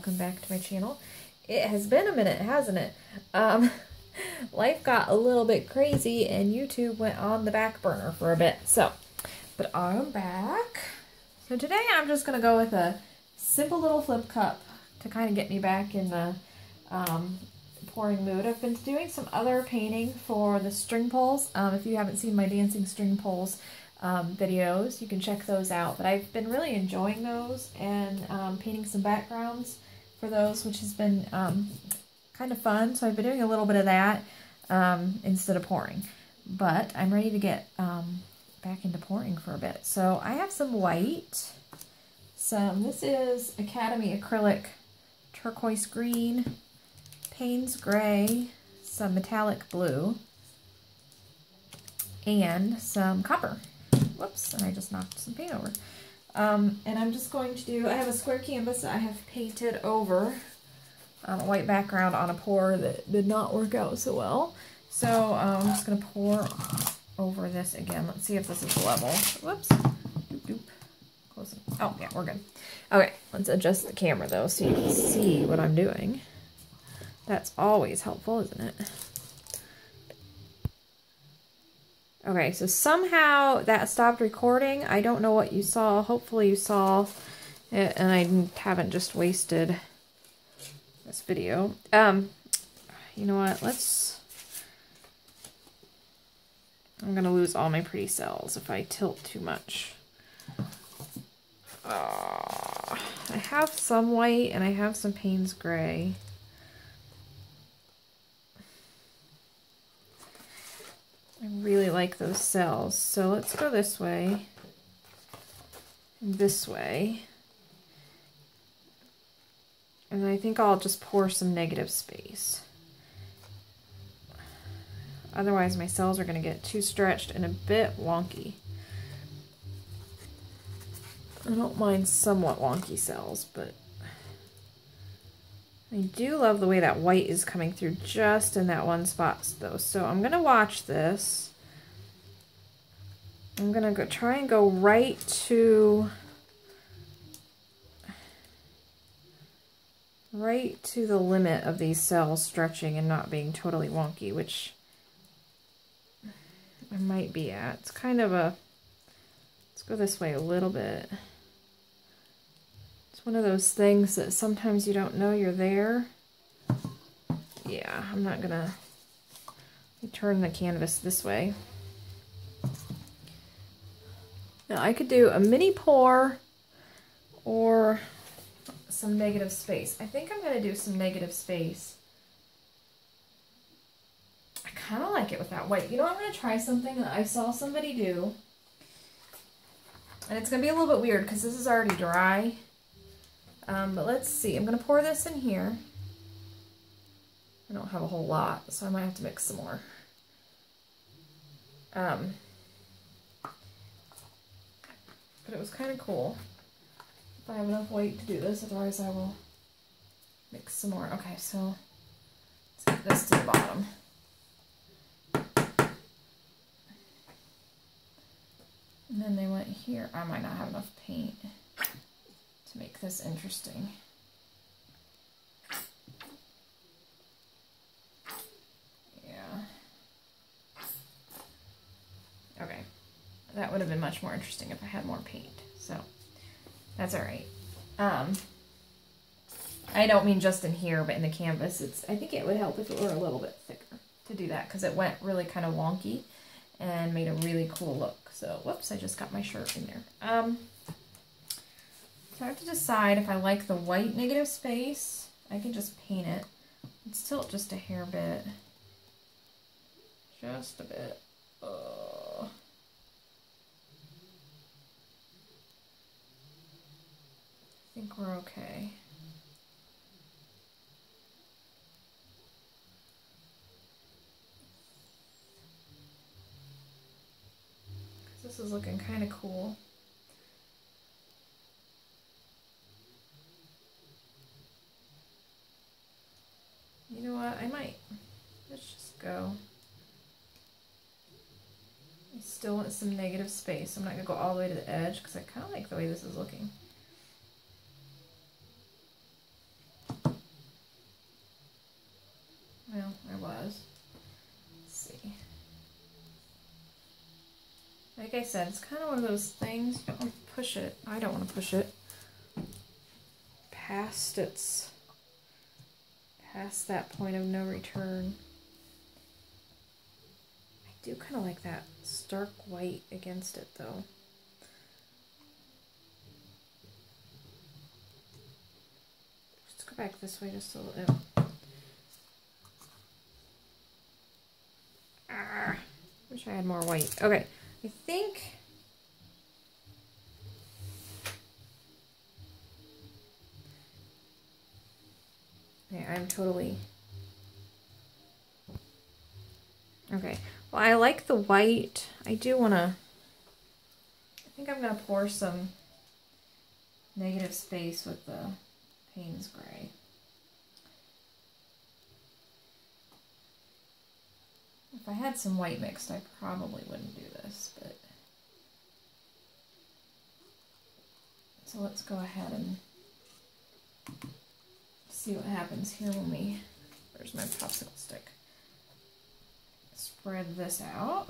welcome back to my channel. It has been a minute, hasn't it? Life got a little bit crazy and YouTube went on the back burner for a bit. But I'm back. So today I'm just going to go with a simple little flip cup to kind of get me back in the pouring mood. I've been doing some other painting for the string poles. If you haven't seen my dancing string poles videos, you can check those out. But I've been really enjoying those and painting some backgrounds for those, which has been kind of fun. So I've been doing a little bit of that instead of pouring. But I'm ready to get back into pouring for a bit. So I have some white. This is Academy Acrylic Turquoise Green, Payne's Gray, some metallic blue, and some copper. Whoops, and I just knocked some paint over. And I'm just going to do, I have a square canvas that I have painted over a white background on a pour that did not work out so well. So I'm just going to pour over this again. Let's see if this is level. Whoops. Doop, doop. Close it. Oh, yeah, we're good. Okay, let's adjust the camera though so you can see what I'm doing. That's always helpful, isn't it? Okay, so somehow that stopped recording. I don't know what you saw. Hopefully you saw it and I haven't just wasted this video. You know what? I'm going to lose all my pretty cells if I tilt too much. I have some white and I have some Payne's Gray. I really like those cells. So let's go this way and this way. And I think I'll just pour some negative space. Otherwise my cells are going to get too stretched and a bit wonky. I don't mind somewhat wonky cells, but I do love the way that white is coming through just in that one spot though. So I'm going to watch this. I'm going to go try and go right to the limit of these cells stretching and not being totally wonky, which I might be at. It's kind of a, let's go this way a little bit. It's one of those things that sometimes you don't know you're there. Yeah, I'm not gonna, let me turn the canvas this way. Now I could do a mini pour or some negative space. I think I'm gonna do some negative space. I kind of like it with that white. You know, I'm going to try something that I saw somebody do. And it's going to be a little bit weird because this is already dry. But let's see. I'm going to pour this in here. I don't have a whole lot, so I might have to mix some more. But it was kind of cool. If I have enough white to do this, otherwise I will mix some more. Okay, so let's get this to the bottom. And then they went here. I might not have enough paint to make this interesting. Yeah. Okay. That would have been much more interesting if I had more paint. So, that's alright. I don't mean just in here, but in the canvas. I think it would help if it were a little bit thicker to do that, because it went really kind of wonky and made a really cool look. So, whoops, I just got my shirt in there. So I have to decide if I like the white negative space. I can just paint it. Let's tilt just a hair bit. Just a bit. I think we're okay. This is looking kind of cool. You know what? I might. Let's just go. I still want some negative space. I'm not going to go all the way to the edge because I kind of like the way this is looking. I was. Let's see. Like I said, it's kind of one of those things, you don't want to push it. I don't want to push it past that point of no return. I do kind of like that stark white against it though. Let's go back this way just a little. Wish I had more white. Okay, I think okay, I'm totally okay. Well, I like the white. I do want to, I think I'm going to pour some negative space with the Payne's Gray. If I had some white mixed, I probably wouldn't do this, but so let's go ahead and see what happens here when we, where's my popsicle stick? Spread this out.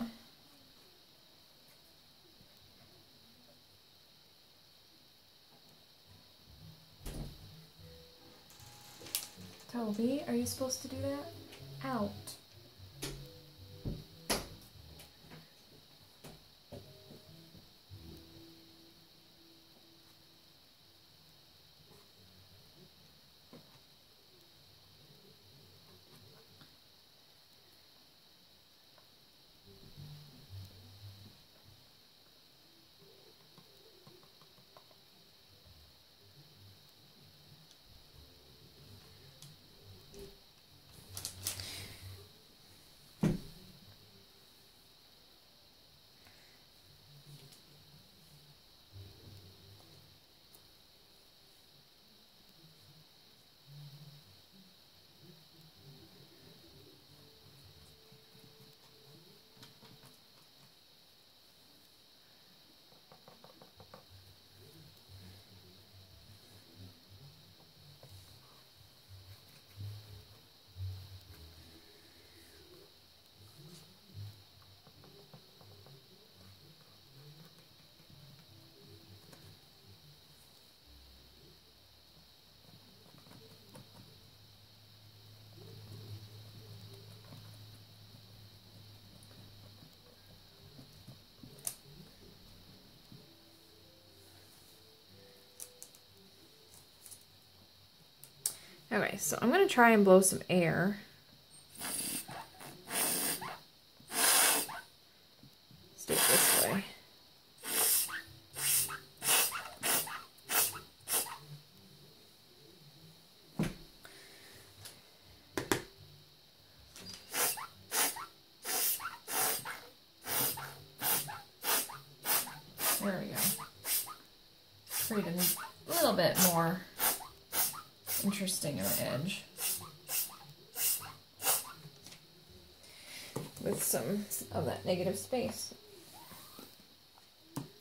Toby, are you supposed to do that? Out. Okay, so I'm going to try and blow some air. Let's do it this way. There we go. Create a little bit more interesting on the edge with some of that negative space.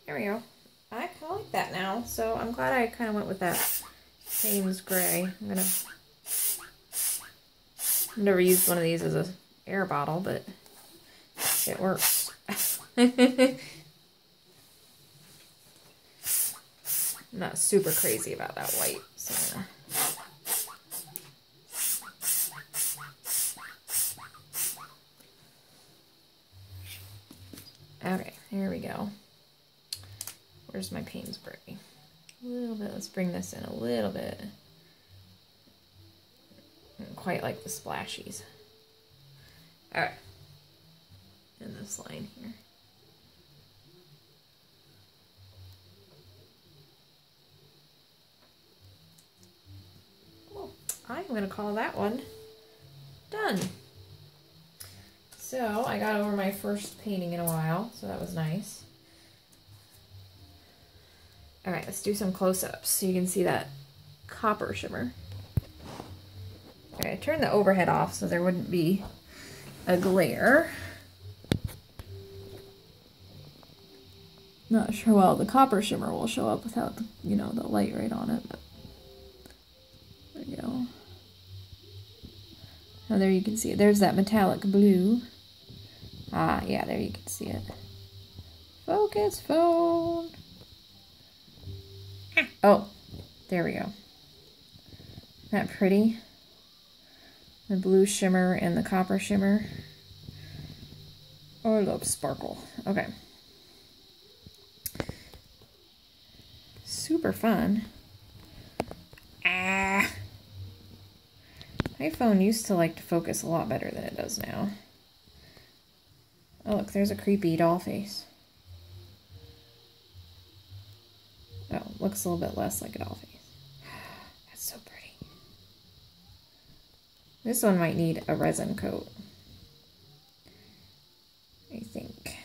There we go. I kind of like that now, so I'm glad I kind of went with that Payne's Gray. I've never used one of these as an air bottle, but it works. I'm not super crazy about that white, so okay, here we go. Where's my Payne's Gray? A little bit, let's bring this in a little bit. I don't quite like the splashies. Alright. In this line here. Well, I'm going to call that one done. So, I got over my first painting in a while, so that was nice. Alright, let's do some close-ups so you can see that copper shimmer. Alright, I turned the overhead off so there wouldn't be a glare. Not sure well the copper shimmer will show up without the, you know, the light right on it, but there you go. Oh, there you can see it. There's that metallic blue. Ah, yeah, there you can see it. Focus, phone. Oh, there we go. Isn't that pretty? The blue shimmer and the copper shimmer. Oh, I love sparkle. Okay. Super fun. Ah. My phone used to like to focus a lot better than it does now. Oh, look, there's a creepy doll face. Oh, looks a little bit less like a doll face. That's so pretty. This one might need a resin coat, I think.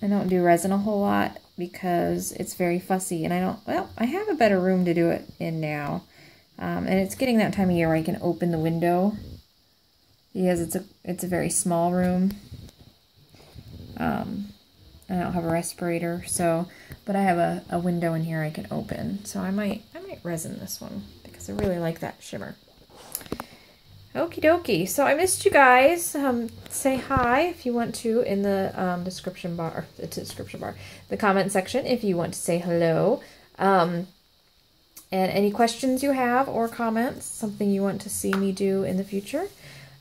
I don't do resin a whole lot because it's very fussy, and I have a better room to do it in now. And it's getting that time of year where I can open the window because it's a very small room. I don't have a respirator, but I have a window in here I can open. So I might resin this one because I really like that shimmer. Okie dokie. So I missed you guys. Say hi if you want to in the description bar, the comment section if you want to say hello. And any questions you have or comments, something you want to see me do in the future.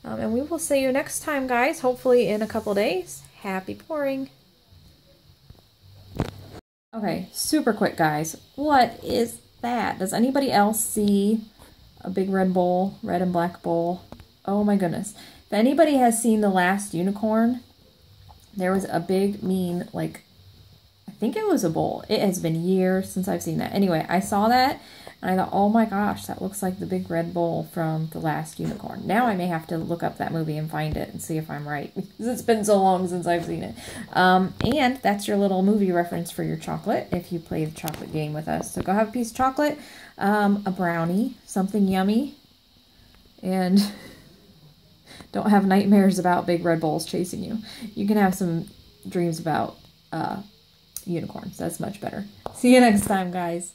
And we will see you next time, guys, hopefully in a couple days. Happy pouring. Okay, super quick, guys. What is that? Does anybody else see a big red bowl, red and black bowl? Oh my goodness. If anybody has seen The Last Unicorn, there was a big, mean, like, I think it was a bowl. It has been years since I've seen that. Anyway, I saw that, and I thought, oh my gosh, that looks like the big red bowl from The Last Unicorn. Now I may have to look up that movie and find it and see if I'm right, because it's been so long since I've seen it. And that's your little movie reference for your chocolate, if you play the chocolate game with us. So go have a piece of chocolate, a brownie, something yummy, and don't have nightmares about big red bowls chasing you. You can have some dreams about unicorns. That's much better. See you next time, guys.